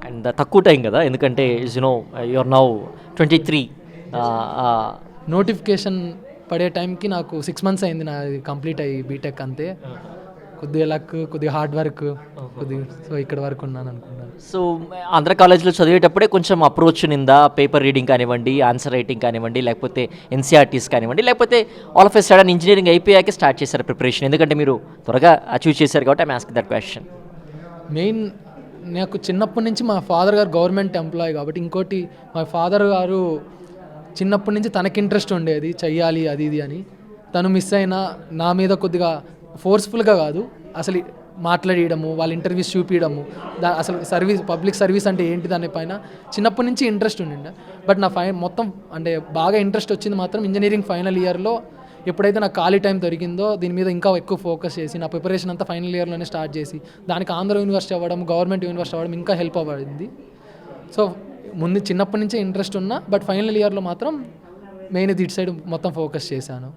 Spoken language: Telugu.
అండ్ తక్కువ టైం కదా, ఎందుకంటే యువర్ నౌ 23. నోటిఫికేషన్ పడే టైంకి నాకు 6 months అయింది నాది కంప్లీట్ అయ్యి బీటెక్. అంతే, కొద్దిగా లక్, కొద్దిగా హార్డ్ వర్క్, కొద్దిగా సో ఇక్కడ వరకు ఉన్నాను అనుకున్నాను. సో ఆంధ్ర కాలేజ్లో చదివేటప్పుడే కొంచెం అప్రోచ్ నిందా, పేపర్ రీడింగ్ కానివ్వండి, ఆన్సర్ రైటింగ్ కానివ్వండి, లేకపోతే ఎన్సీఆర్టీస్ కానివ్వండి, లేకపోతే all of a sudden engineering అయిపోయాకే స్టార్ట్ చేశారు ప్రిపరేషన్? ఎందుకంటే మీరు త్వరగా అచీవ్ చేశారు కాబట్టి I'm asking that question. Main నాకు చిన్నప్పటి నుంచి మా ఫాదర్ గారు గవర్నమెంట్ ఎంప్లాయీ కాబట్టి, ఇంకోటి మా ఫాదర్ గారు చిన్నప్పటి నుంచి తనకి ఇంట్రెస్ట్ ఉండేది చెయ్యాలి అది ఇది అని. తను మిస్ అయినా నా మీద కొద్దిగా ఫోర్స్ఫుల్గా కాదు, అసలు మాట్లాడేయడము, వాళ్ళ ఇంటర్వ్యూస్ చూపించడము, అసలు పబ్లిక్ సర్వీస్ అంటే ఏంటి దానిపైన చిన్నప్పటి నుంచి ఇంట్రెస్ట్ ఉండిండే. బట్ నా మొత్తం అంటే బాగా ఇంట్రెస్ట్ వచ్చింది మాత్రం ఇంజనీరింగ్ ఫైనల్ ఇయర్లో. ఎప్పుడైతే నాకు ఖాళీ టైం దొరికిందో దీని మీద ఇంకా ఎక్కువ ఫోకస్ చేసి నా ప్రిపరేషన్ అంతా ఫైనల్ ఇయర్లోనే స్టార్ట్ చేసి దానికి ఆంధ్ర యూనివర్సిటీ అవ్వడం, గవర్నమెంట్ యూనివర్సిటీ అవ్వడం ఇంకా హెల్ప్ అవ్వడింది. సో ముందు చిన్నప్పటి నుంచే ఇంట్రెస్ట్ ఉన్నా, బట్ ఫైనల్ ఇయర్లో మాత్రం మెయిన్ ఇటు సైడ్ మొత్తం ఫోకస్ చేశాను.